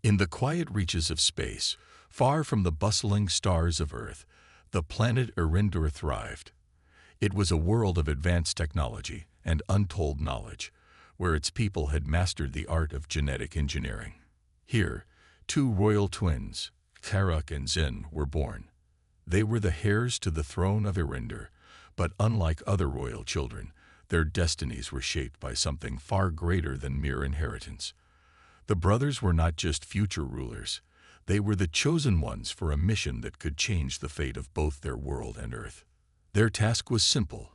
In the quiet reaches of space, far from the bustling stars of Earth, the planet Erendur thrived. It was a world of advanced technology and untold knowledge, where its people had mastered the art of genetic engineering. Here, two royal twins, Taruk and Zin, were born. They were the heirs to the throne of Erendur, but unlike other royal children, their destinies were shaped by something far greater than mere inheritance. The brothers were not just future rulers. They were the chosen ones for a mission that could change the fate of both their world and Earth. Their task was simple,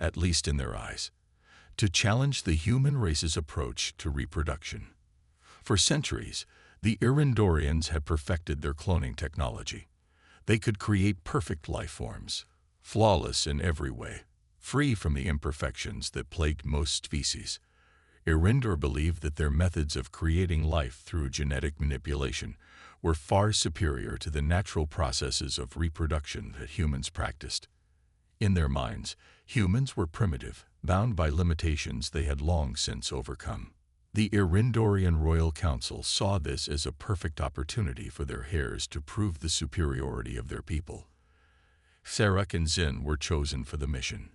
at least in their eyes: to challenge the human race's approach to reproduction. For centuries, the Erendorians had perfected their cloning technology. They could create perfect life forms, flawless in every way, free from the imperfections that plagued most species. Erendur believed that their methods of creating life through genetic manipulation were far superior to the natural processes of reproduction that humans practiced. In their minds, humans were primitive, bound by limitations they had long since overcome. The Erendorian Royal Council saw this as a perfect opportunity for their heirs to prove the superiority of their people. Taruk and Zin were chosen for the mission.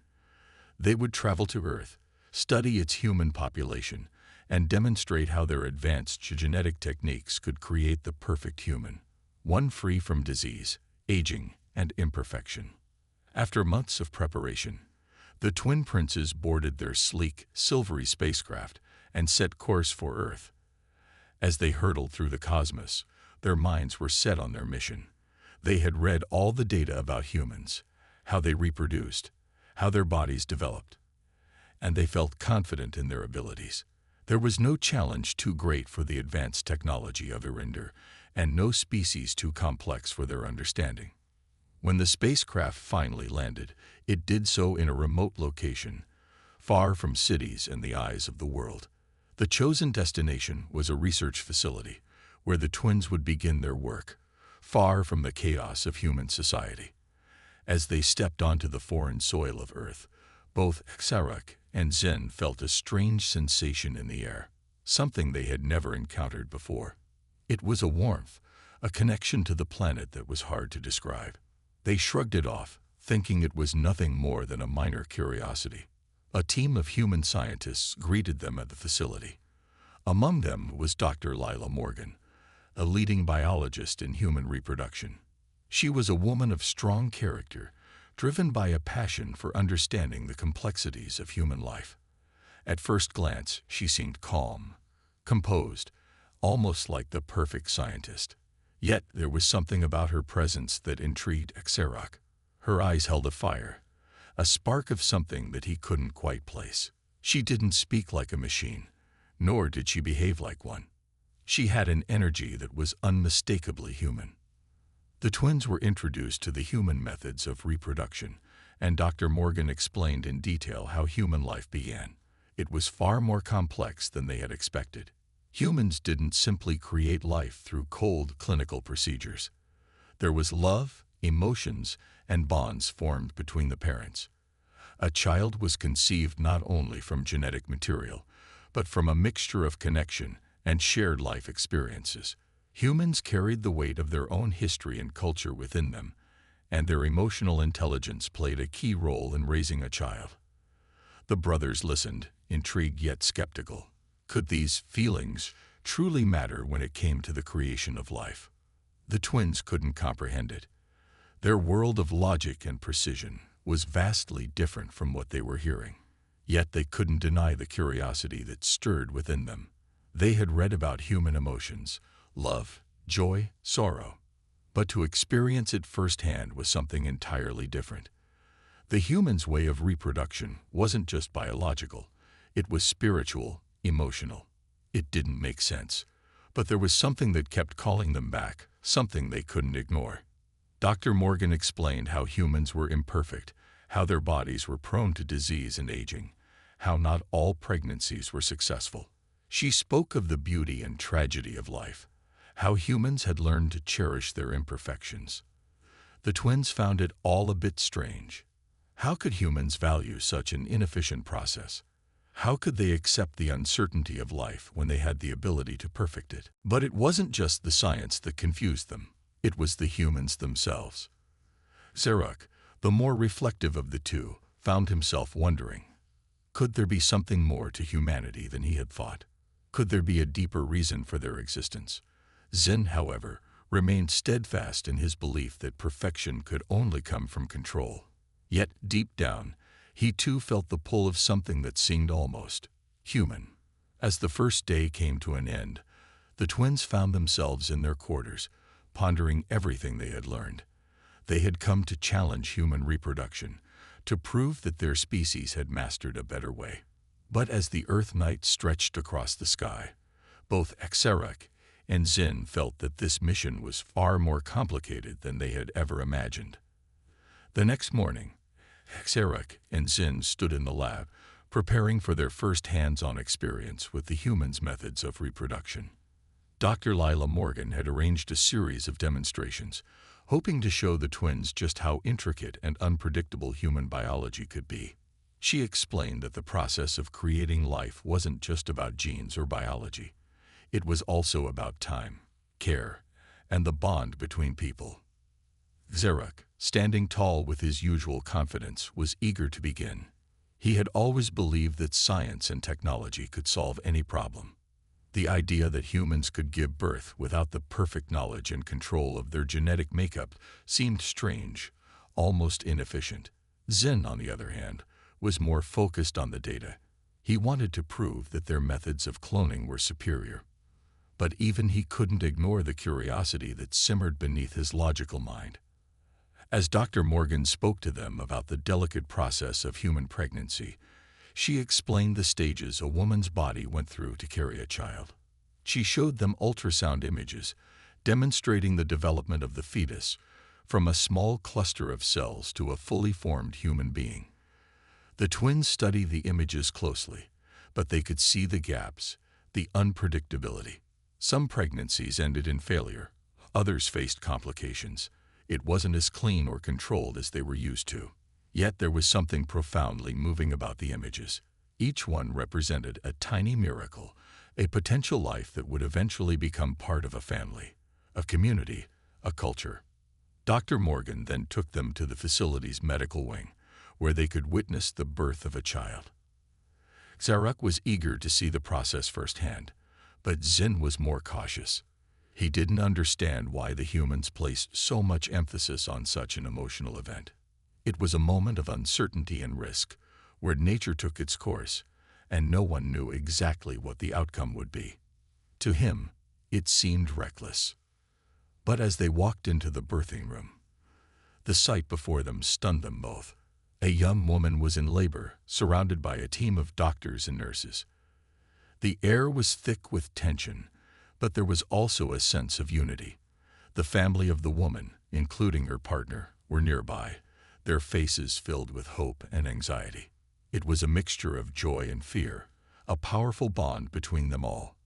They would travel to Earth, study its human population, and demonstrate how their advanced genetic techniques could create the perfect human, one free from disease, aging, and imperfection. After months of preparation, the twin princes boarded their sleek, silvery spacecraft and set course for Earth. As they hurtled through the cosmos, their minds were set on their mission. They had read all the data about humans, how they reproduced, how their bodies developed, and they felt confident in their abilities. There was no challenge too great for the advanced technology of Erendur, and no species too complex for their understanding. When the spacecraft finally landed, it did so in a remote location, far from cities and the eyes of the world. The chosen destination was a research facility, where the twins would begin their work, far from the chaos of human society. As they stepped onto the foreign soil of Earth, both Taruk and Zin felt a strange sensation in the air, something they had never encountered before. It was a warmth, a connection to the planet that was hard to describe. They shrugged it off, thinking it was nothing more than a minor curiosity. A team of human scientists greeted them at the facility. Among them was Dr. Lila Morgan, a leading biologist in human reproduction. She was a woman of strong character, driven by a passion for understanding the complexities of human life. At first glance, she seemed calm, composed, almost like the perfect scientist. Yet there was something about her presence that intrigued Taruk. Her eyes held a fire, a spark of something that he couldn't quite place. She didn't speak like a machine, nor did she behave like one. She had an energy that was unmistakably human. The twins were introduced to the human methods of reproduction, and Dr. Morgan explained in detail how human life began. It was far more complex than they had expected. Humans didn't simply create life through cold clinical procedures. There was love, emotions, and bonds formed between the parents. A child was conceived not only from genetic material, but from a mixture of connection and shared life experiences. Humans carried the weight of their own history and culture within them, and their emotional intelligence played a key role in raising a child. The brothers listened, intrigued yet skeptical. Could these feelings truly matter when it came to the creation of life? The twins couldn't comprehend it. Their world of logic and precision was vastly different from what they were hearing. Yet they couldn't deny the curiosity that stirred within them. They had read about human emotions, love, joy, sorrow. But to experience it firsthand was something entirely different. The human's way of reproduction wasn't just biological. It was spiritual, emotional. It didn't make sense. But there was something that kept calling them back, something they couldn't ignore. Dr. Morgan explained how humans were imperfect, how their bodies were prone to disease and aging, how not all pregnancies were successful. She spoke of the beauty and tragedy of life, how humans had learned to cherish their imperfections. The twins found it all a bit strange. How could humans value such an inefficient process? How could they accept the uncertainty of life when they had the ability to perfect it? But it wasn't just the science that confused them. It was the humans themselves. Zaruk, the more reflective of the two, found himself wondering, could there be something more to humanity than he had thought? Could there be a deeper reason for their existence? Zin, however, remained steadfast in his belief that perfection could only come from control. Yet, deep down, he too felt the pull of something that seemed almost human. As the first day came to an end, the twins found themselves in their quarters, pondering everything they had learned. They had come to challenge human reproduction, to prove that their species had mastered a better way. But as the Earth night stretched across the sky, both Xerak and Zin felt that this mission was far more complicated than they had ever imagined. The next morning, Xerak and Zin stood in the lab, preparing for their first hands-on experience with the humans' methods of reproduction. Dr. Lila Morgan had arranged a series of demonstrations, hoping to show the twins just how intricate and unpredictable human biology could be. She explained that the process of creating life wasn't just about genes or biology. It was also about time, care, and the bond between people. Zaruk, standing tall with his usual confidence, was eager to begin. He had always believed that science and technology could solve any problem. The idea that humans could give birth without the perfect knowledge and control of their genetic makeup seemed strange, almost inefficient. Zin, on the other hand, was more focused on the data. He wanted to prove that their methods of cloning were superior. But even he couldn't ignore the curiosity that simmered beneath his logical mind. As Dr. Morgan spoke to them about the delicate process of human pregnancy, she explained the stages a woman's body went through to carry a child. She showed them ultrasound images, demonstrating the development of the fetus from a small cluster of cells to a fully formed human being. The twins studied the images closely, but they could see the gaps, the unpredictability. Some pregnancies ended in failure. Others faced complications. It wasn't as clean or controlled as they were used to. Yet there was something profoundly moving about the images. Each one represented a tiny miracle, a potential life that would eventually become part of a family, a community, a culture. Dr. Morgan then took them to the facility's medical wing, where they could witness the birth of a child. Zaruk was eager to see the process firsthand, but Zin was more cautious. He didn't understand why the humans placed so much emphasis on such an emotional event. It was a moment of uncertainty and risk, where nature took its course, and no one knew exactly what the outcome would be. To him, it seemed reckless. But as they walked into the birthing room, the sight before them stunned them both. A young woman was in labor, surrounded by a team of doctors and nurses. The air was thick with tension, but there was also a sense of unity. The family of the woman, including her partner, were nearby, their faces filled with hope and anxiety. It was a mixture of joy and fear, a powerful bond between them all.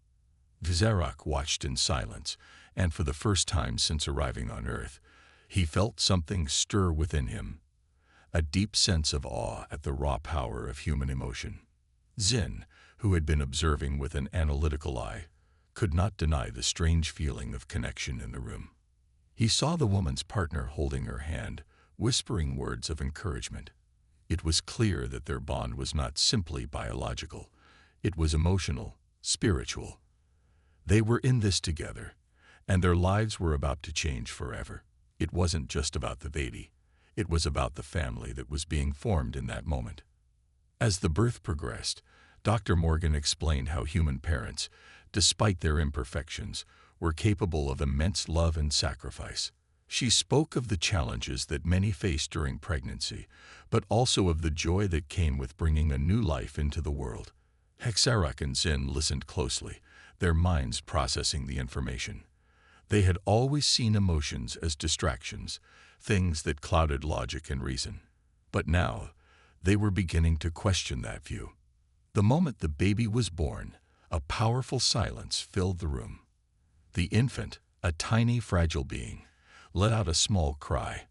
Zaruk watched in silence, and for the first time since arriving on Earth, he felt something stir within him, a deep sense of awe at the raw power of human emotion. Zin, who had been observing with an analytical eye, could not deny the strange feeling of connection in the room. He saw the woman's partner holding her hand, whispering words of encouragement. It was clear that their bond was not simply biological. It was emotional, spiritual. They were in this together, and their lives were about to change forever. It wasn't just about the baby. It was about the family that was being formed in that moment. As the birth progressed, Dr. Morgan explained how human parents, despite their imperfections, were capable of immense love and sacrifice. She spoke of the challenges that many faced during pregnancy, but also of the joy that came with bringing a new life into the world. Xerak and Zin listened closely, their minds processing the information. They had always seen emotions as distractions, things that clouded logic and reason. But now, they were beginning to question that view. The moment the baby was born, a powerful silence filled the room. The infant, a tiny, fragile being, let out a small cry.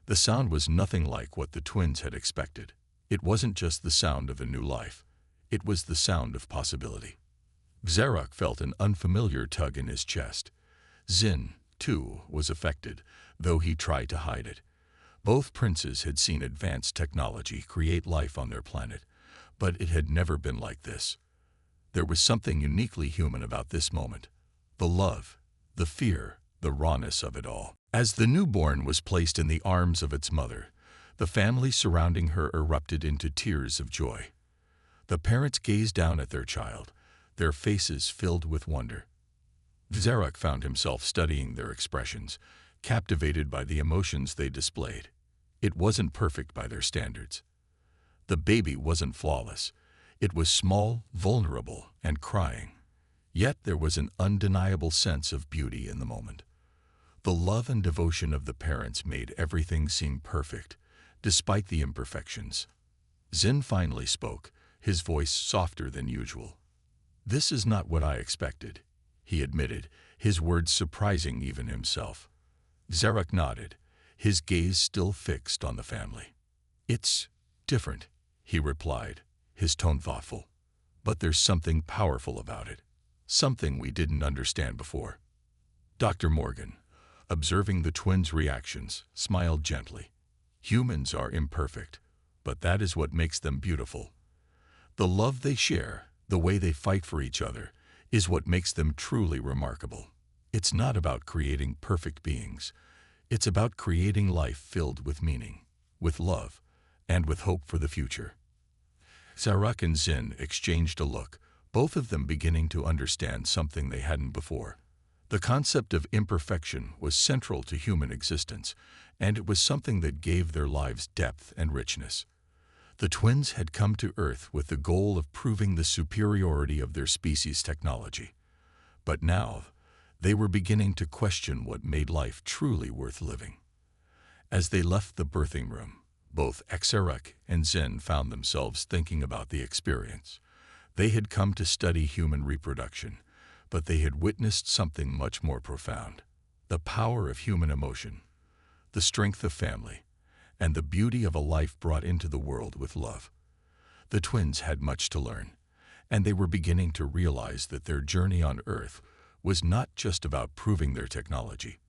The sound was nothing like what the twins had expected. It wasn't just the sound of a new life. It was the sound of possibility. Xerok felt an unfamiliar tug in his chest. Zin, too, was affected, though he tried to hide it. Both princes had seen advanced technology create life on their planet, but it had never been like this. There was something uniquely human about this moment. The love, the fear, the rawness of it all. As the newborn was placed in the arms of its mother, the family surrounding her erupted into tears of joy. The parents gazed down at their child, their faces filled with wonder. Xerok found himself studying their expressions, captivated by the emotions they displayed. It wasn't perfect by their standards. The baby wasn't flawless. It was small, vulnerable, and crying. Yet there was an undeniable sense of beauty in the moment. The love and devotion of the parents made everything seem perfect, despite the imperfections. Zin finally spoke, his voice softer than usual. "This is not what I expected," he admitted, his words surprising even himself. Xerok nodded, his gaze still fixed on the family. "It's different," he replied, his tone thoughtful. "But there's something powerful about it, something we didn't understand before." Dr. Morgan, observing the twins' reactions, smiled gently. "Humans are imperfect, but that is what makes them beautiful. The love they share, the way they fight for each other, is what makes them truly remarkable. It's not about creating perfect beings. It's about creating life filled with meaning, with love, and with hope for the future." Xerok and Zin exchanged a look, both of them beginning to understand something they hadn't before. The concept of imperfection was central to human existence, and it was something that gave their lives depth and richness. The twins had come to Earth with the goal of proving the superiority of their species' technology. But now, they were beginning to question what made life truly worth living. As they left the birthing room, both Xerok and Zin found themselves thinking about the experience. They had come to study human reproduction, but they had witnessed something much more profound: the power of human emotion, the strength of family, and the beauty of a life brought into the world with love. The twins had much to learn, and they were beginning to realize that their journey on Earth was not just about proving their technology.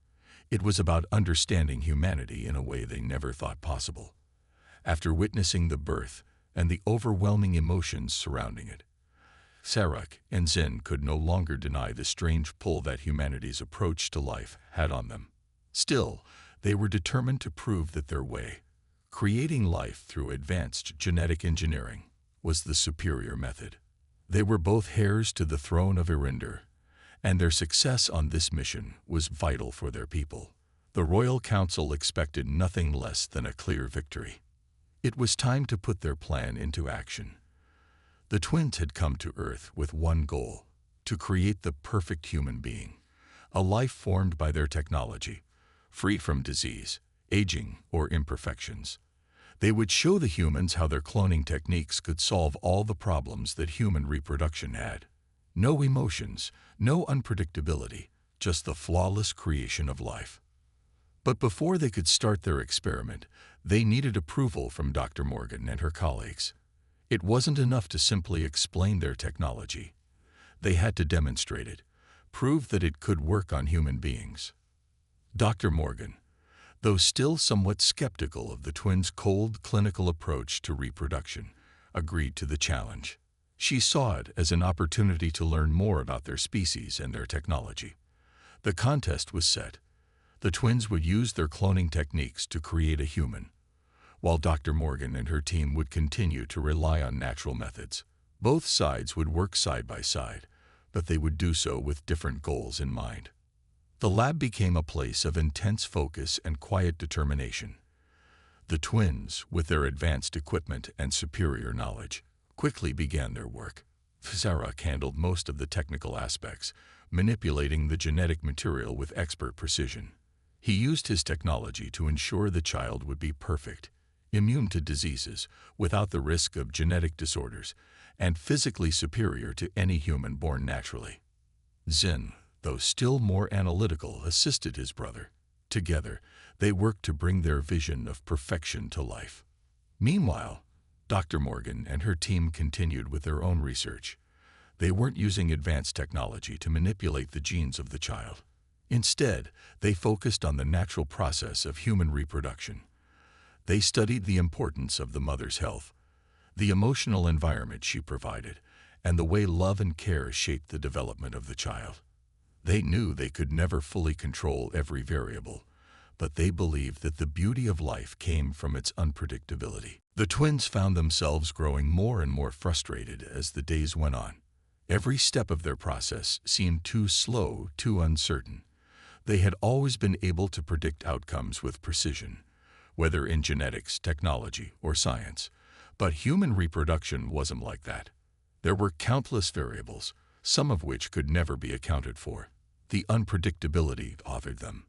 It was about understanding humanity in a way they never thought possible. After witnessing the birth and the overwhelming emotions surrounding it, Xerok and Zin could no longer deny the strange pull that humanity's approach to life had on them. Still, they were determined to prove that their way, creating life through advanced genetic engineering, was the superior method. They were both heirs to the throne of Erinder, and their success on this mission was vital for their people. The Royal Council expected nothing less than a clear victory. It was time to put their plan into action. The twins had come to Earth with one goal: to create the perfect human being, a life formed by their technology, free from disease, aging, or imperfections. They would show the humans how their cloning techniques could solve all the problems that human reproduction had. No emotions, no unpredictability, just the flawless creation of life. But before they could start their experiment, they needed approval from Dr. Morgan and her colleagues. It wasn't enough to simply explain their technology. They had to demonstrate it, prove that it could work on human beings. Dr. Morgan, though still somewhat skeptical of the twins' cold clinical approach to reproduction, agreed to the challenge. She saw it as an opportunity to learn more about their species and their technology. The contest was set. The twins would use their cloning techniques to create a human, while Dr. Morgan and her team would continue to rely on natural methods. Both sides would work side by side, but they would do so with different goals in mind. The lab became a place of intense focus and quiet determination. The twins, with their advanced equipment and superior knowledge, quickly began their work. Xerok handled most of the technical aspects, manipulating the genetic material with expert precision. He used his technology to ensure the child would be perfect, immune to diseases, without the risk of genetic disorders, and physically superior to any human born naturally. Zin, though still more analytical, assisted his brother. Together, they worked to bring their vision of perfection to life. Meanwhile, Dr. Morgan and her team continued with their own research. They weren't using advanced technology to manipulate the genes of the child. Instead, they focused on the natural process of human reproduction. They studied the importance of the mother's health, the emotional environment she provided, and the way love and care shaped the development of the child. They knew they could never fully control every variable, but they believed that the beauty of life came from its unpredictability. The twins found themselves growing more and more frustrated as the days went on. Every step of their process seemed too slow, too uncertain. They had always been able to predict outcomes with precision, whether in genetics, technology, or science. But human reproduction wasn't like that. There were countless variables, some of which could never be accounted for. The unpredictability bothered them.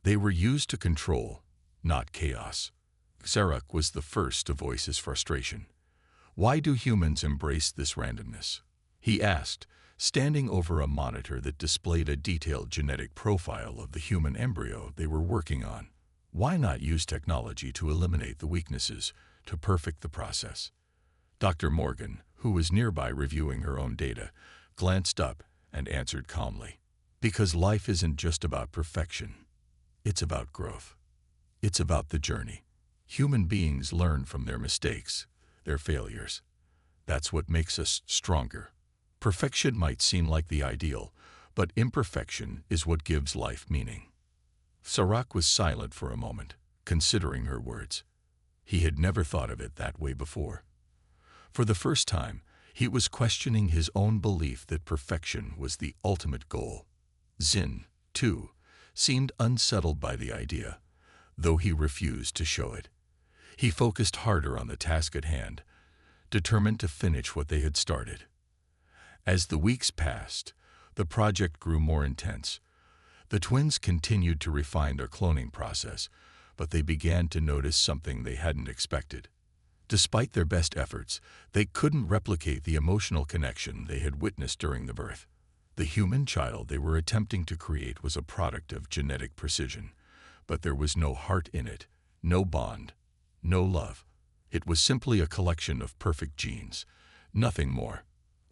They were used to control, not chaos. Zarek was the first to voice his frustration. Why do humans embrace this randomness? He asked, standing over a monitor that displayed a detailed genetic profile of the human embryo they were working on. Why not use technology to eliminate the weaknesses, to perfect the process? Dr. Morgan, who was nearby reviewing her own data, glanced up and answered calmly. Because life isn't just about perfection. It's about growth. It's about the journey. Human beings learn from their mistakes, their failures. That's what makes us stronger. Perfection might seem like the ideal, but imperfection is what gives life meaning. Sarak was silent for a moment, considering her words. He had never thought of it that way before. For the first time, he was questioning his own belief that perfection was the ultimate goal. Zin, too, seemed unsettled by the idea, though he refused to show it. He focused harder on the task at hand, determined to finish what they had started. As the weeks passed, the project grew more intense. The twins continued to refine their cloning process, but they began to notice something they hadn't expected. Despite their best efforts, they couldn't replicate the emotional connection they had witnessed during the birth. The human child they were attempting to create was a product of genetic precision, but there was no heart in it, no bond, no love. It was simply a collection of perfect genes, nothing more.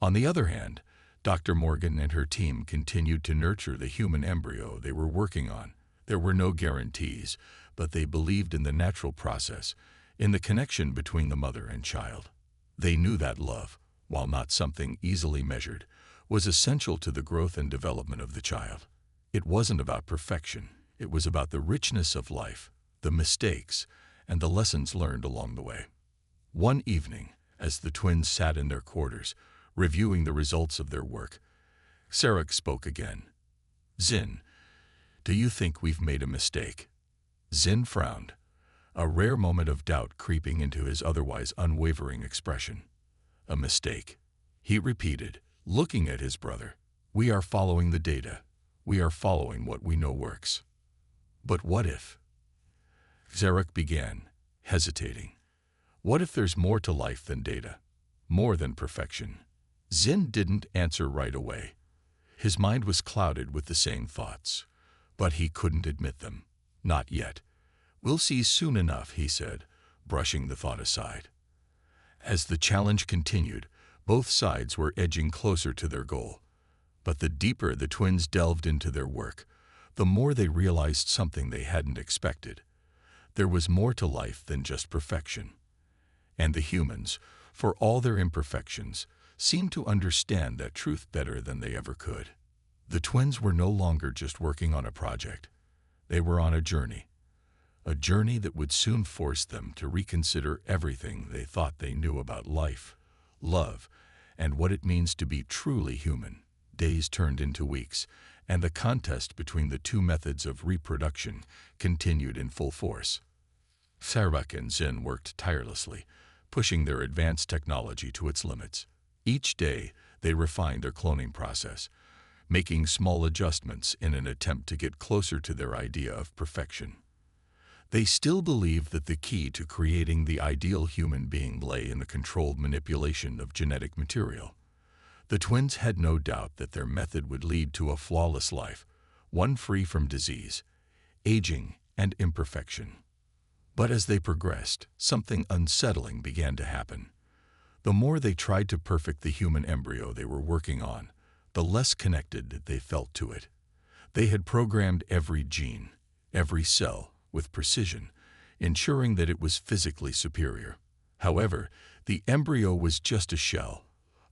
On the other hand, Dr. Morgan and her team continued to nurture the human embryo they were working on. There were no guarantees, but they believed in the natural process, in the connection between the mother and child. They knew that love, while not something easily measured, was essential to the growth and development of the child. It wasn't about perfection. It was about the richness of life, the mistakes, and the lessons learned along the way. One evening, as the twins sat in their quarters, reviewing the results of their work, Sarek spoke again. Zin, do you think we've made a mistake? Zin frowned, a rare moment of doubt creeping into his otherwise unwavering expression. A mistake, he repeated, looking at his brother. We are following the data. We are following what we know works. But what if? Zarek began, hesitating. What if there's more to life than data? More than perfection? Zin didn't answer right away. His mind was clouded with the same thoughts, but he couldn't admit them. Not yet. We'll see soon enough, he said, brushing the thought aside. As the challenge continued, both sides were edging closer to their goal. But the deeper the twins delved into their work, the more they realized something they hadn't expected. There was more to life than just perfection. And the humans, for all their imperfections, seemed to understand that truth better than they ever could. The twins were no longer just working on a project. They were on a journey that would soon force them to reconsider everything they thought they knew about life, love, and what it means to be truly human. Days turned into weeks, and the contest between the two methods of reproduction continued in full force. Sarek and Zin worked tirelessly, pushing their advanced technology to its limits. Each day, they refined their cloning process, making small adjustments in an attempt to get closer to their idea of perfection. They still believed that the key to creating the ideal human being lay in the controlled manipulation of genetic material. The twins had no doubt that their method would lead to a flawless life, one free from disease, aging, and imperfection. But as they progressed, something unsettling began to happen. The more they tried to perfect the human embryo they were working on, the less connected they felt to it. They had programmed every gene, every cell, with precision, ensuring that it was physically superior. However, the embryo was just a shell,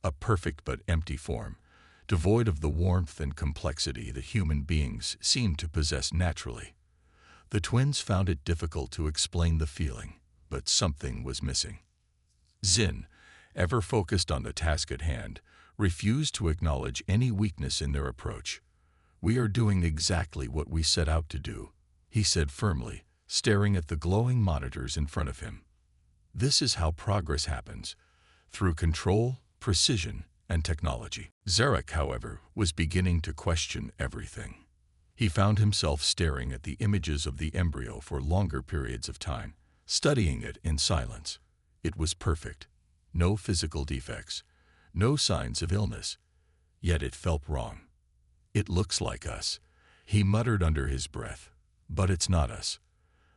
a perfect but empty form, devoid of the warmth and complexity that human beings seem to possess naturally. The twins found it difficult to explain the feeling, but something was missing. Zin, ever focused on the task at hand, refused to acknowledge any weakness in their approach. "We are doing exactly what we set out to do," he said firmly, staring at the glowing monitors in front of him. "This is how progress happens, through control, precision, and technology." Zarek, however, was beginning to question everything. He found himself staring at the images of the embryo for longer periods of time, studying it in silence. It was perfect. No physical defects, no signs of illness. Yet it felt wrong. "It looks like us," he muttered under his breath. "But it's not us.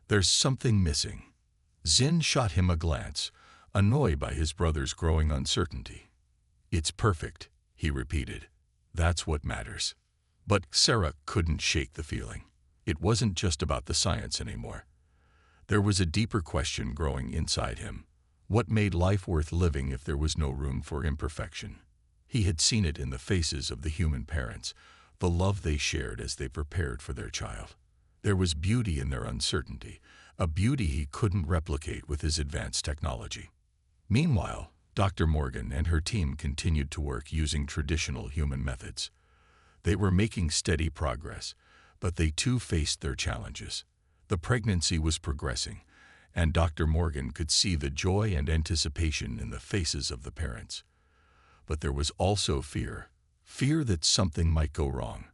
There's something missing." Zin shot him a glance, annoyed by his brother's growing uncertainty. "It's perfect," he repeated. "That's what matters." But Sarah couldn't shake the feeling. It wasn't just about the science anymore. There was a deeper question growing inside him. What made life worth living if there was no room for imperfection? He had seen it in the faces of the human parents, the love they shared as they prepared for their child. There was beauty in their uncertainty, a beauty he couldn't replicate with his advanced technology. Meanwhile, Dr. Morgan and her team continued to work using traditional human methods. They were making steady progress, but they too faced their challenges. The pregnancy was progressing, and Dr. Morgan could see the joy and anticipation in the faces of the parents. But there was also fear that something might go wrong.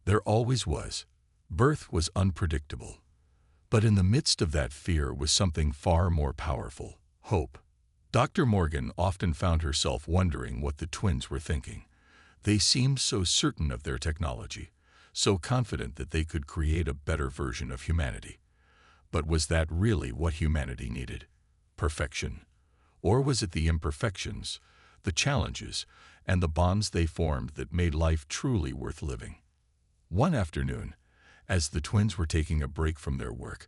There always was. Birth was unpredictable. But in the midst of that fear was something far more powerful: hope. Dr. Morgan often found herself wondering what the twins were thinking. They seemed so certain of their technology, so confident that they could create a better version of humanity. But was that really what humanity needed? Perfection? Or was it the imperfections, the challenges, and the bonds they formed that made life truly worth living? One afternoon, as the twins were taking a break from their work,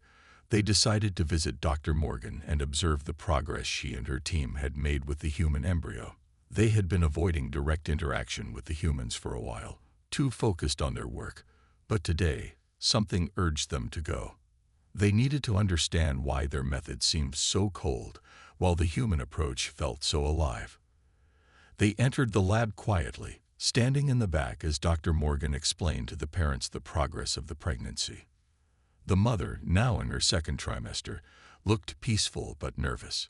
they decided to visit Dr. Morgan and observe the progress she and her team had made with the human embryo. They had been avoiding direct interaction with the humans for a while, too focused on their work, but today, something urged them to go. They needed to understand why their method seemed so cold, while the human approach felt so alive. They entered the lab quietly, standing in the back as Dr. Morgan explained to the parents the progress of the pregnancy. The mother, now in her second trimester, looked peaceful but nervous.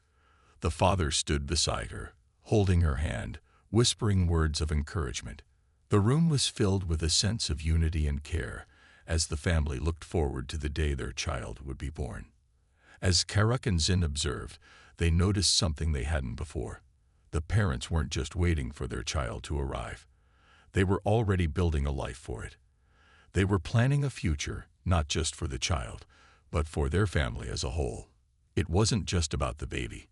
The father stood beside her, holding her hand, whispering words of encouragement. The room was filled with a sense of unity and care, as the family looked forward to the day their child would be born. As Karuk and Zin observed, they noticed something they hadn't before. The parents weren't just waiting for their child to arrive. They were already building a life for it. They were planning a future, not just for the child, but for their family as a whole. It wasn't just about the baby.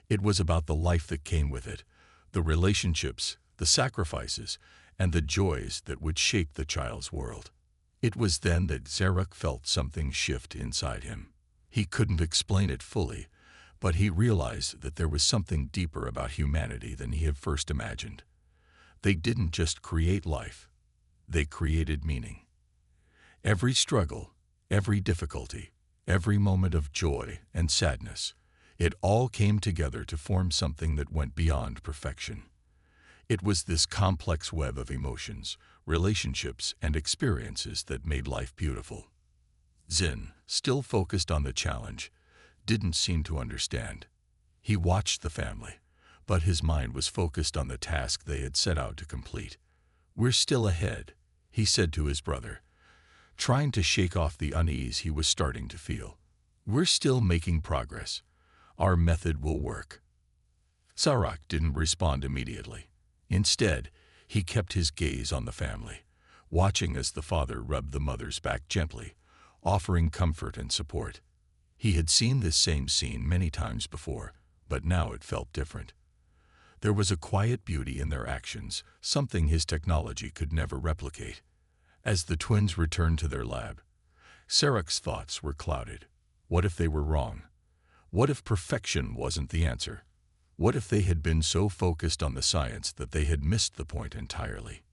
It was about the life that came with it, the relationships, the sacrifices, and the joys that would shape the child's world. It was then that Zarek felt something shift inside him. He couldn't explain it fully, but he realized that there was something deeper about humanity than he had first imagined. They didn't just create life, they created meaning. Every struggle, every difficulty, every moment of joy and sadness, it all came together to form something that went beyond perfection. It was this complex web of emotions, relationships, and experiences that made life beautiful. Zin, still focused on the challenge, didn't seem to understand. He watched the family, but his mind was focused on the task they had set out to complete. "We're still ahead," he said to his brother, trying to shake off the unease he was starting to feel. "We're still making progress. Our method will work." Sarak didn't respond immediately. Instead, he kept his gaze on the family, watching as the father rubbed the mother's back gently, offering comfort and support. He had seen this same scene many times before, but now it felt different. There was a quiet beauty in their actions, something his technology could never replicate. As the twins returned to their lab, Sarek's thoughts were clouded. What if they were wrong? What if perfection wasn't the answer? What if they had been so focused on the science that they had missed the point entirely?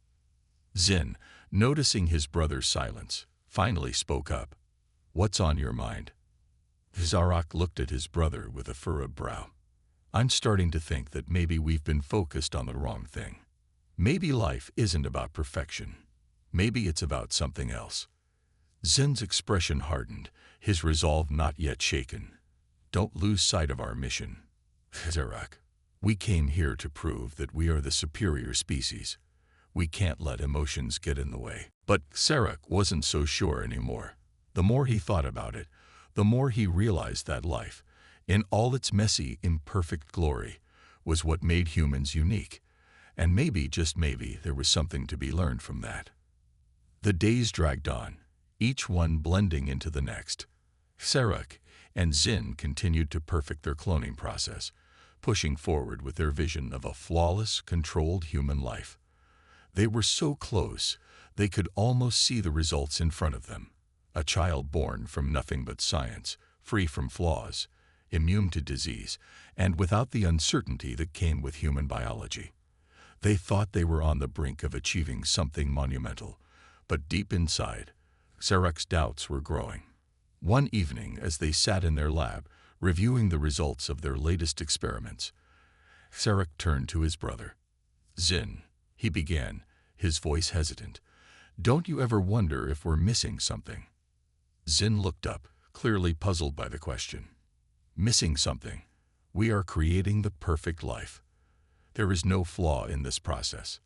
Zin, noticing his brother's silence, finally spoke up. "What's on your mind?" Zarak looked at his brother with a furrowed brow. "I'm starting to think that maybe we've been focused on the wrong thing. Maybe life isn't about perfection. Maybe it's about something else." Zin's expression hardened, his resolve not yet shaken. "Don't lose sight of our mission, Zarak. We came here to prove that we are the superior species. We can't let emotions get in the way." But Zarak wasn't so sure anymore. The more he thought about it, the more he realized that life, in all its messy, imperfect glory, was what made humans unique. And maybe, just maybe, there was something to be learned from that. The days dragged on, each one blending into the next. Zarak and Zin continued to perfect their cloning process, pushing forward with their vision of a flawless, controlled human life. They were so close, they could almost see the results in front of them. A child born from nothing but science, free from flaws, immune to disease, and without the uncertainty that came with human biology. They thought they were on the brink of achieving something monumental, but deep inside, Zarak's doubts were growing. One evening, as they sat in their lab, reviewing the results of their latest experiments, Zarak turned to his brother. "Zin," he began, his voice hesitant, "don't you ever wonder if we're missing something?" Zin looked up, clearly puzzled by the question. "Missing something? We are creating the perfect life. There is no flaw in this process."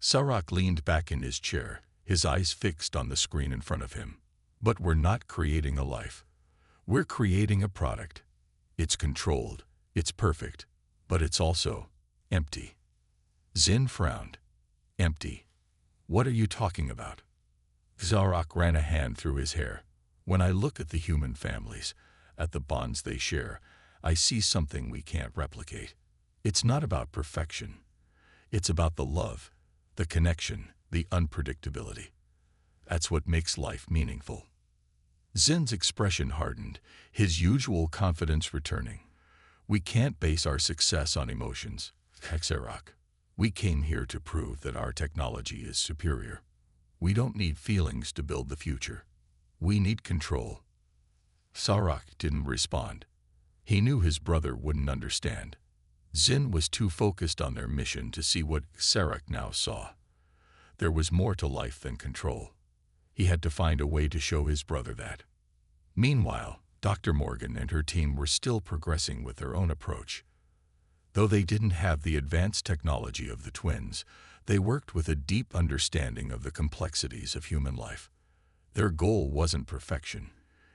Zarak leaned back in his chair, his eyes fixed on the screen in front of him. "But we're not creating a life. We're creating a product. It's controlled, it's perfect, but it's also empty." Zin frowned. "Empty? What are you talking about?" Zarak ran a hand through his hair. "When I look at the human families, at the bonds they share, I see something we can't replicate. It's not about perfection. It's about the love, the connection, the unpredictability. That's what makes life meaningful." Zin's expression hardened, his usual confidence returning. "We can't base our success on emotions, Zarak. We came here to prove that our technology is superior. We don't need feelings to build the future. We need control." Zarak didn't respond. He knew his brother wouldn't understand. Zin was too focused on their mission to see what Zarak now saw. There was more to life than control. He had to find a way to show his brother that. Meanwhile, Dr. Morgan and her team were still progressing with their own approach. Though they didn't have the advanced technology of the twins, they worked with a deep understanding of the complexities of human life. Their goal wasn't perfection.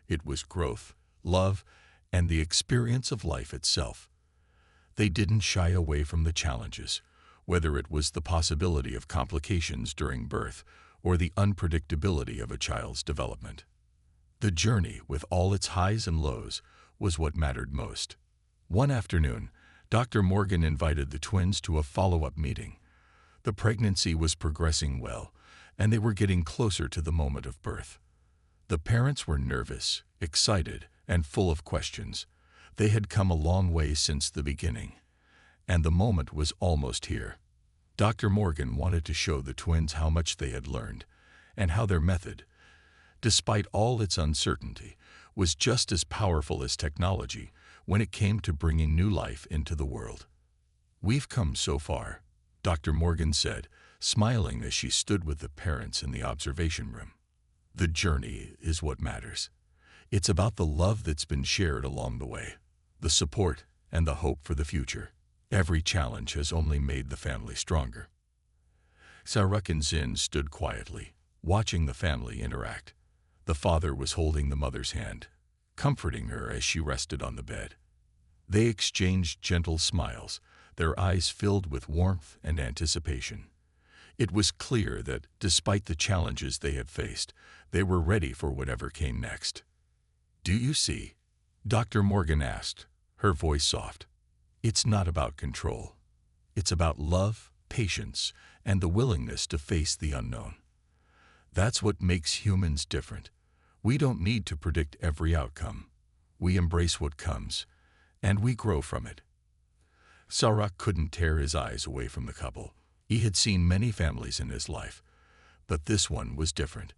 It was growth, love, and the experience of life itself. They didn't shy away from the challenges, whether it was the possibility of complications during birth or the unpredictability of a child's development. The journey, with all its highs and lows, was what mattered most. One afternoon, Dr. Morgan invited the twins to a follow-up meeting. The pregnancy was progressing well, and they were getting closer to the moment of birth. The parents were nervous, excited, and full of questions. They had come a long way since the beginning, and the moment was almost here. Dr. Morgan wanted to show the twins how much they had learned, and how their method, despite all its uncertainty, was just as powerful as technology when it came to bringing new life into the world. "We've come so far," Dr. Morgan said, smiling as she stood with the parents in the observation room. "The journey is what matters. It's about the love that's been shared along the way, the support and the hope for the future. Every challenge has only made the family stronger." Zarak and Zin stood quietly, watching the family interact. The father was holding the mother's hand, comforting her as she rested on the bed. They exchanged gentle smiles, their eyes filled with warmth and anticipation. It was clear that, despite the challenges they had faced, they were ready for whatever came next. "Do you see?" Dr. Morgan asked, her voice soft. It's not about control. It's about love, patience, and the willingness to face the unknown. That's what makes humans different. We don't need to predict every outcome. We embrace what comes, and we grow from it. Sci-Fi couldn't tear his eyes away from the couple. He had seen many families in his life, but this one was different.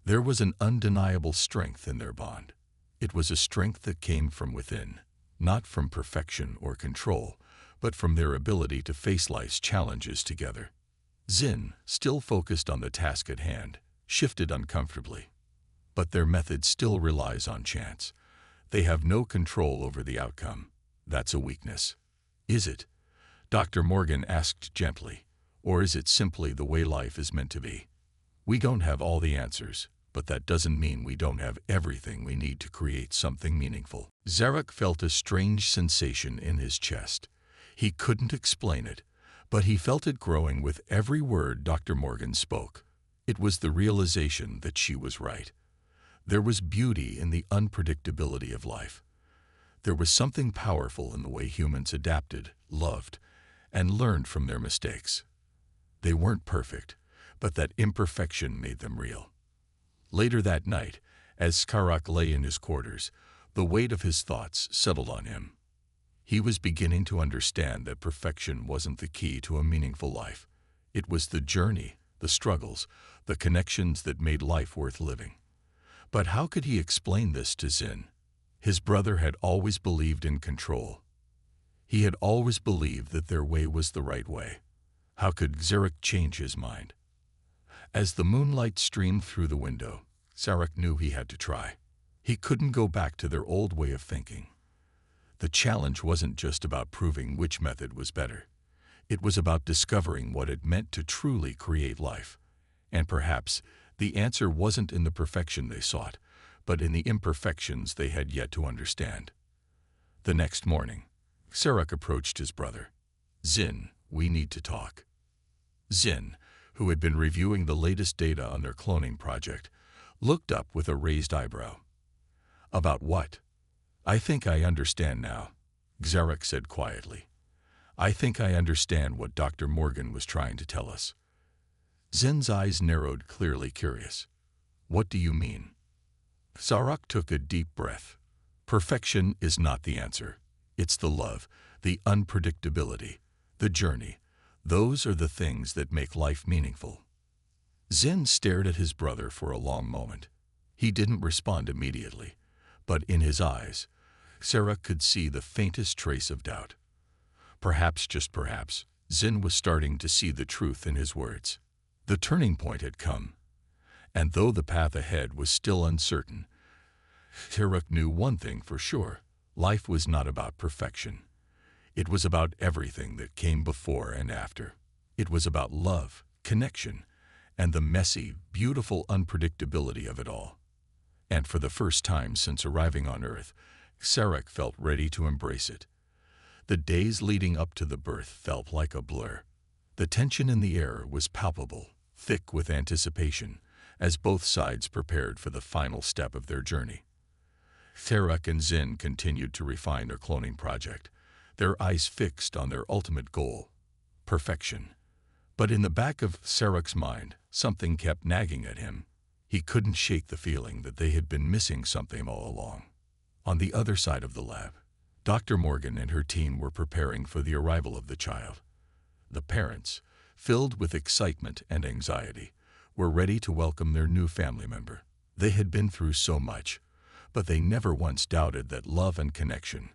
There was an undeniable strength in their bond. It was a strength that came from within, not from perfection or control, but from their ability to face life's challenges together. Zin, still focused on the task at hand, shifted uncomfortably. But their method still relies on chance. They have no control over the outcome. That's a weakness. Is it? Dr. Morgan asked gently, or is it simply the way life is meant to be? We don't have all the answers, but that doesn't mean we don't have everything we need to create something meaningful. Zarek felt a strange sensation in his chest. He couldn't explain it, but he felt it growing with every word Dr. Morgan spoke. It was the realization that she was right. There was beauty in the unpredictability of life. There was something powerful in the way humans adapted, loved, and learned from their mistakes. They weren't perfect, but that imperfection made them real. Later that night, as Sci-Fi lay in his quarters, the weight of his thoughts settled on him. He was beginning to understand that perfection wasn't the key to a meaningful life. It was the journey, the struggles, the connections that made life worth living. But how could he explain this to Zin? His brother had always believed in control. He had always believed that their way was the right way. How could Zarek change his mind? As the moonlight streamed through the window, Zarek knew he had to try. He couldn't go back to their old way of thinking. The challenge wasn't just about proving which method was better. It was about discovering what it meant to truly create life. And perhaps the answer wasn't in the perfection they sought, but in the imperfections they had yet to understand. The next morning, Zarek approached his brother. Zin, we need to talk. Zin, who had been reviewing the latest data on their cloning project, looked up with a raised eyebrow. About what? I think I understand now, Zarek said quietly. I think I understand what Dr. Morgan was trying to tell us. Zin's eyes narrowed, clearly curious. What do you mean? Sci-Fi took a deep breath. Perfection is not the answer. It's the love, the unpredictability, the journey. Those are the things that make life meaningful. Zin stared at his brother for a long moment. He didn't respond immediately, but in his eyes, Sarah could see the faintest trace of doubt. Perhaps, just perhaps, Zin was starting to see the truth in his words. The turning point had come, and though the path ahead was still uncertain, Sarah knew one thing for sure: life was not about perfection. It was about everything that came before and after. It was about love, connection, and the messy, beautiful unpredictability of it all. And for the first time since arriving on Earth, Sarek felt ready to embrace it. The days leading up to the birth felt like a blur. The tension in the air was palpable, thick with anticipation, as both sides prepared for the final step of their journey. Sarek and Zin continued to refine their cloning project, their eyes fixed on their ultimate goal: perfection. But in the back of Sarek's mind, something kept nagging at him. He couldn't shake the feeling that they had been missing something all along. On the other side of the lab, Dr. Morgan and her team were preparing for the arrival of the child. The parents, filled with excitement and anxiety, were ready to welcome their new family member. They had been through so much, but they never once doubted that love and connection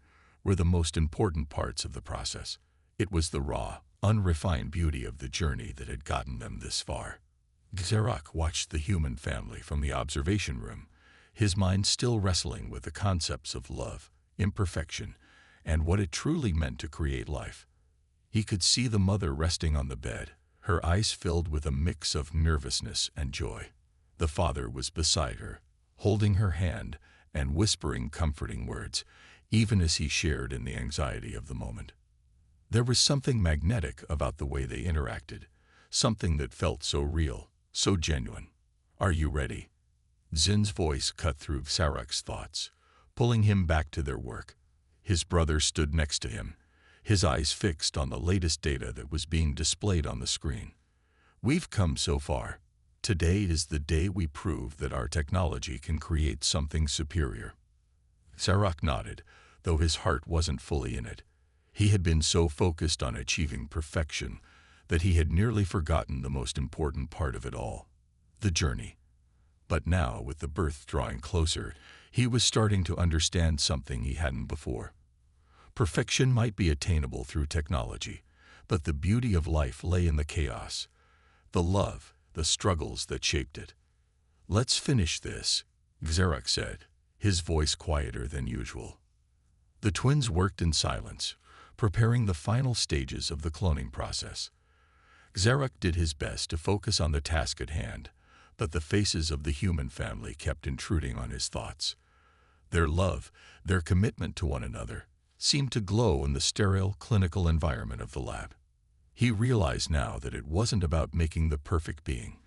were the most important parts of the process. It was the raw, unrefined beauty of the journey that had gotten them this far. Zarek watched the human family from the observation room, his mind still wrestling with the concepts of love, imperfection, and what it truly meant to create life. He could see the mother resting on the bed, her eyes filled with a mix of nervousness and joy. The father was beside her, holding her hand and whispering comforting words, even as he shared in the anxiety of the moment. There was something magnetic about the way they interacted, something that felt so real, so genuine. Are you ready? Zin's voice cut through Sarek's thoughts, pulling him back to their work. His brother stood next to him, his eyes fixed on the latest data that was being displayed on the screen. "We've come so far. Today is the day we prove that our technology can create something superior." Sci-Fi nodded, though his heart wasn't fully in it. He had been so focused on achieving perfection that he had nearly forgotten the most important part of it all, the journey. But now, with the birth drawing closer, he was starting to understand something he hadn't before. Perfection might be attainable through technology, but the beauty of life lay in the chaos, the love, the struggles that shaped it. "Let's finish this," Xerox said, his voice quieter than usual. The twins worked in silence, preparing the final stages of the cloning process. Xerox did his best to focus on the task at hand, but the faces of the human family kept intruding on his thoughts. Their love, their commitment to one another, seemed to glow in the sterile, clinical environment of the lab. He realized now that it wasn't about making the perfect being.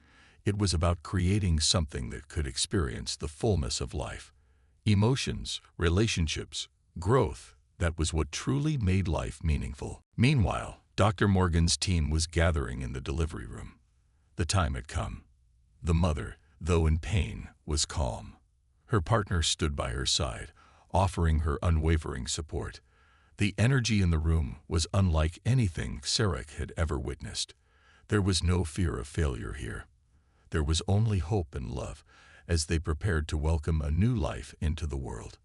It was about creating something that could experience the fullness of life. Emotions, relationships, growth, that was what truly made life meaningful. Meanwhile, Dr. Morgan's team was gathering in the delivery room. The time had come. The mother, though in pain, was calm. Her partner stood by her side, offering her unwavering support. The energy in the room was unlike anything Sarek had ever witnessed. There was no fear of failure here. There was only hope and love as they prepared to welcome a new life into the world.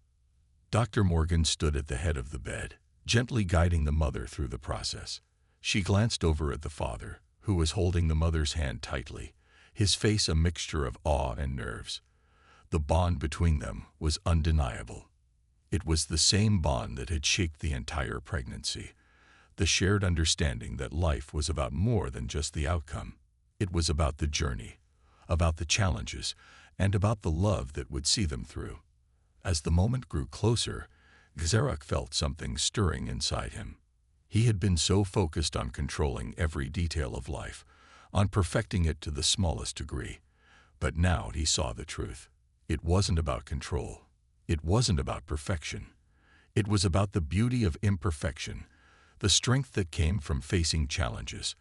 Dr. Morgan stood at the head of the bed, gently guiding the mother through the process. She glanced over at the father, who was holding the mother's hand tightly, his face a mixture of awe and nerves. The bond between them was undeniable. It was the same bond that had shaped the entire pregnancy, the shared understanding that life was about more than just the outcome. It was about the journey, about the challenges, and about the love that would see them through. As the moment grew closer, Xerox felt something stirring inside him. He had been so focused on controlling every detail of life, on perfecting it to the smallest degree. But now he saw the truth. It wasn't about control. It wasn't about perfection. It was about the beauty of imperfection, the strength that came from facing challenges,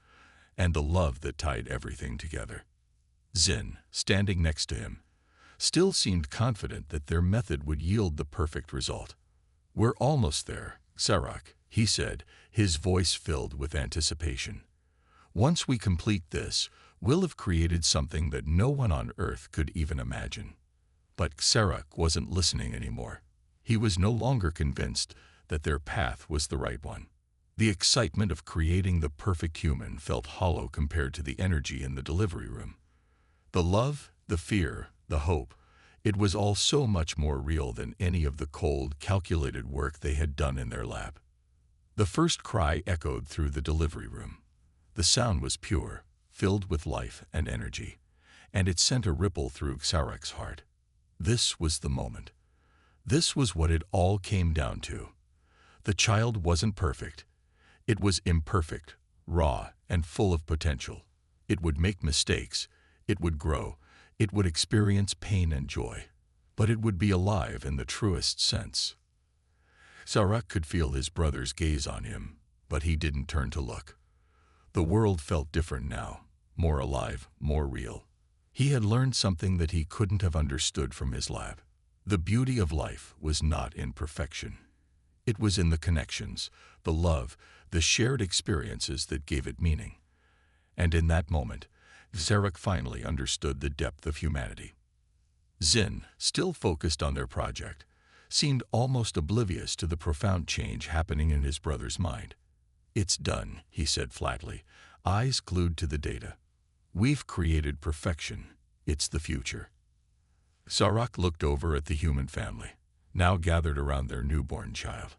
and the love that tied everything together. Zin, standing next to him, still seemed confident that their method would yield the perfect result. "We're almost there, Xerox," he said, his voice filled with anticipation. "Once we complete this, we'll have created something that no one on Earth could even imagine." But Xerox wasn't listening anymore. He was no longer convinced that their path was the right one. The excitement of creating the perfect human felt hollow compared to the energy in the delivery room. The love, the fear, the hope, it was all so much more real than any of the cold, calculated work they had done in their lab. The first cry echoed through the delivery room. The sound was pure, filled with life and energy, and it sent a ripple through Xerox's heart. This was the moment. This was what it all came down to. The child wasn't perfect. It was imperfect, raw, and full of potential. It would make mistakes. It would grow. It would experience pain and joy. But it would be alive in the truest sense. Xerox could feel his brother's gaze on him, but he didn't turn to look. The world felt different now, more alive, more real. He had learned something that he couldn't have understood from his lab. The beauty of life was not in perfection. It was in the connections, the love, the shared experiences that gave it meaning. And in that moment, Xerox finally understood the depth of humanity. Zin, still focused on their project, seemed almost oblivious to the profound change happening in his brother's mind. "It's done," he said flatly, eyes glued to the data. "We've created perfection. It's the future." Xerox looked over at the human family, now gathered around their newborn child.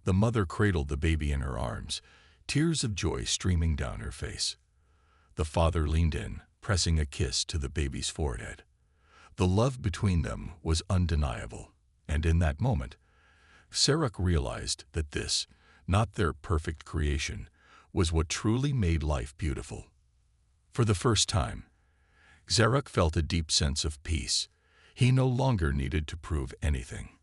The mother cradled the baby in her arms, tears of joy streaming down her face. The father leaned in, pressing a kiss to the baby's forehead. The love between them was undeniable, and in that moment, Xerox realized that this, not their perfect creation, was what truly made life beautiful. For the first time, Xerox felt a deep sense of peace. He no longer needed to prove anything.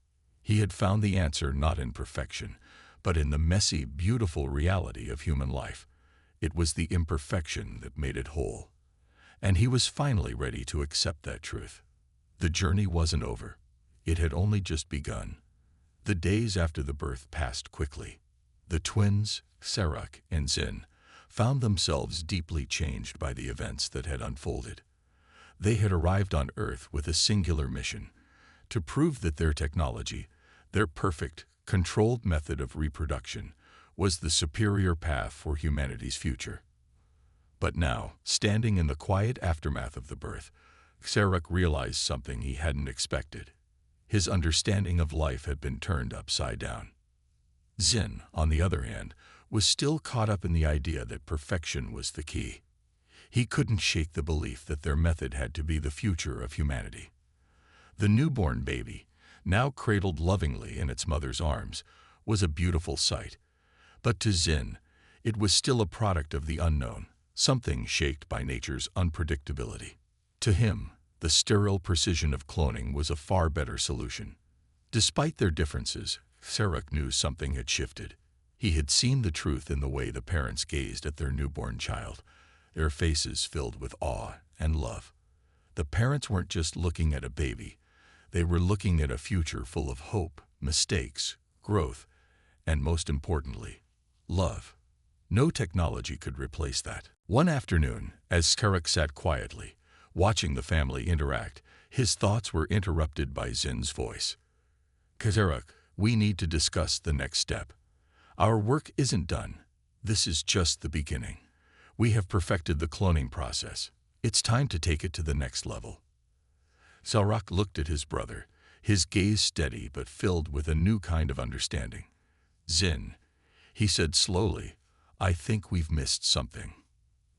He had found the answer not in perfection, but in the messy, beautiful reality of human life. It was the imperfection that made it whole. And he was finally ready to accept that truth. The journey wasn't over. It had only just begun. The days after the birth passed quickly. The twins, Saruk and Zin, found themselves deeply changed by the events that had unfolded. They had arrived on Earth with a singular mission: to prove that their technology, their perfect, controlled method of reproduction, was the superior path for humanity's future. But now, standing in the quiet aftermath of the birth, Saruk realized something he hadn't expected. His understanding of life had been turned upside down. Zin, on the other hand, was still caught up in the idea that perfection was the key. He couldn't shake the belief that their method had to be the future of humanity. The newborn baby, now cradled lovingly in its mother's arms, was a beautiful sight. But to Zin, it was still a product of the unknown, something shaped by nature's unpredictability. To him, the sterile precision of cloning was a far better solution. Despite their differences, Saruk knew something had shifted. He had seen the truth in the way the parents gazed at their newborn child, their faces filled with awe and love. The parents weren't just looking at a baby. They were looking at a future full of hope, mistakes, growth, and most importantly, love. No technology could replace that. One afternoon, as Saruk sat quietly, watching the family interact, his thoughts were interrupted by Zin's voice. "Saruk, we need to discuss the next step. Our work isn't done. This is just the beginning. We have perfected the cloning process. It's time to take it to the next level." Saruk looked at his brother, his gaze steady but filled with a new kind of understanding. "Zin," he said slowly, "I think we've missed something.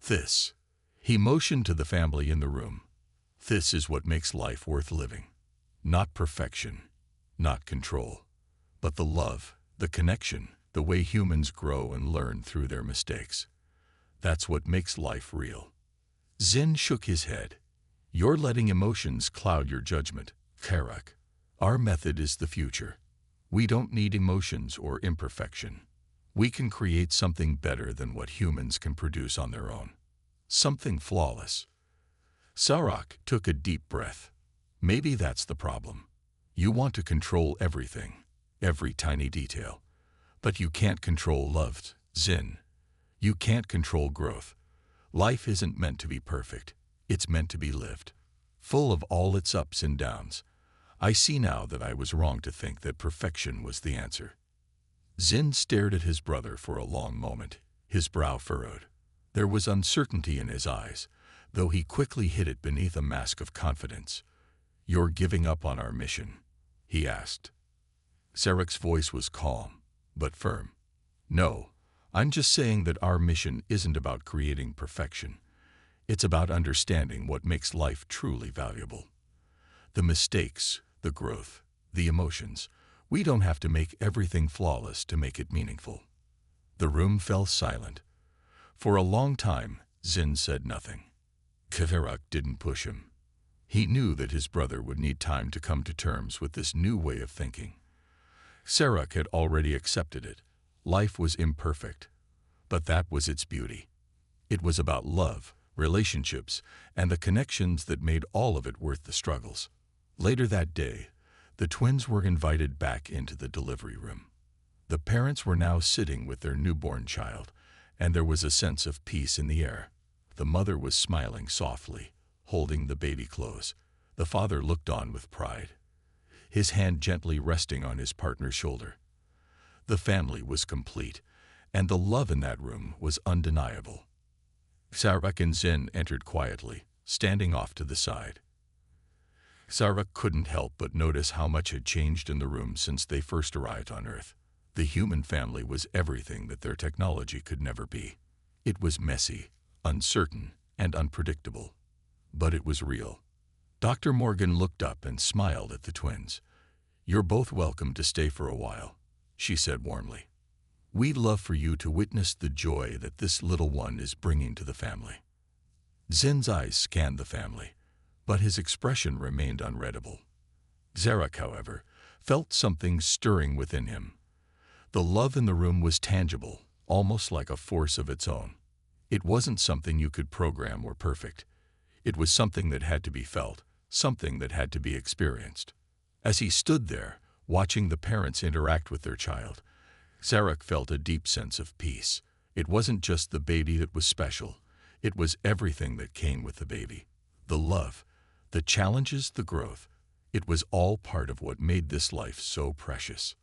This." He motioned to the family in the room. "This is what makes life worth living. Not perfection, not control, but the love, the connection, the way humans grow and learn through their mistakes. That's what makes life real." Zin shook his head. "You're letting emotions cloud your judgment, Saruk. Our method is the future. We don't need emotions or imperfection. We can create something better than what humans can produce on their own. Something flawless." Saruk took a deep breath. "Maybe that's the problem. You want to control everything, every tiny detail. But you can't control love, Zin. You can't control growth. Life isn't meant to be perfect. It's meant to be lived, full of all its ups and downs. I see now that I was wrong to think that perfection was the answer." Zin stared at his brother for a long moment, his brow furrowed. There was uncertainty in his eyes, though he quickly hid it beneath a mask of confidence. "You're giving up on our mission?" he asked. Saruk's voice was calm, but firm. "No, I'm just saying that our mission isn't about creating perfection. It's about understanding what makes life truly valuable. The mistakes, the growth, the emotions. We don't have to make everything flawless to make it meaningful." The room fell silent. For a long time, Zin said nothing. Saruk didn't push him. He knew that his brother would need time to come to terms with this new way of thinking. Saruk had already accepted it. Life was imperfect, but that was its beauty. It was about love, relationships, and the connections that made all of it worth the struggles. Later that day, the twins were invited back into the delivery room. The parents were now sitting with their newborn child, and there was a sense of peace in the air. The mother was smiling softly, holding the baby close. The father looked on with pride, his hand gently resting on his partner's shoulder. The family was complete, and the love in that room was undeniable. Saruk and Zin entered quietly, standing off to the side. Saruk couldn't help but notice how much had changed in the room since they first arrived on Earth. The human family was everything that their technology could never be. It was messy, uncertain, and unpredictable. But it was real. Dr. Morgan looked up and smiled at the twins. "You're both welcome to stay for a while," she said warmly. "We'd love for you to witness the joy that this little one is bringing to the family." Zin's eyes scanned the family, but his expression remained unreadable. Saruk, however, felt something stirring within him. The love in the room was tangible, almost like a force of its own. It wasn't something you could program or perfect. It was something that had to be felt, something that had to be experienced. As he stood there, watching the parents interact with their child, Zarek felt a deep sense of peace. It wasn't just the baby that was special. It was everything that came with the baby. The love, the challenges, the growth. It was all part of what made this life so precious.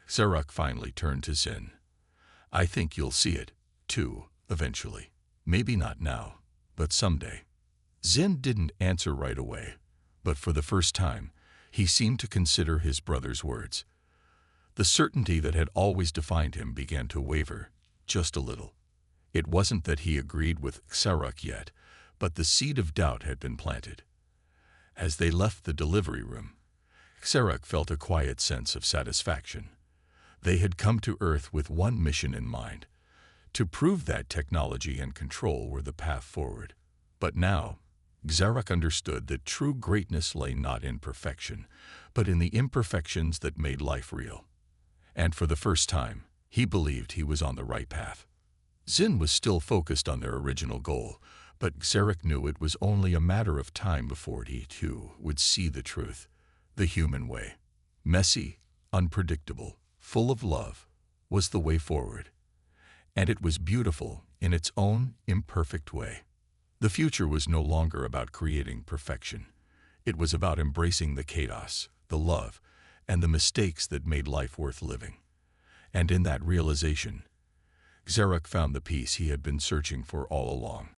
Zarek finally turned to Zin. "I think you'll see it, too, eventually. Maybe not now, but someday." Zin didn't answer right away, but for the first time, he seemed to consider his brother's words. The certainty that had always defined him began to waver, just a little. It wasn't that he agreed with Zarek yet, but the seed of doubt had been planted. As they left the delivery room, Zarek felt a quiet sense of satisfaction. They had come to Earth with one mission in mind, to prove that technology and control were the path forward. But now, Zarek understood that true greatness lay not in perfection, but in the imperfections that made life real. And for the first time, he believed he was on the right path. Zin was still focused on their original goal, but Zarek knew it was only a matter of time before he, too, would see the truth, the human way. Messy, unpredictable, full of love, was the way forward. And it was beautiful in its own imperfect way. The future was no longer about creating perfection. It was about embracing the chaos, the love, and the mistakes that made life worth living. And in that realization, Zarek found the peace he had been searching for all along.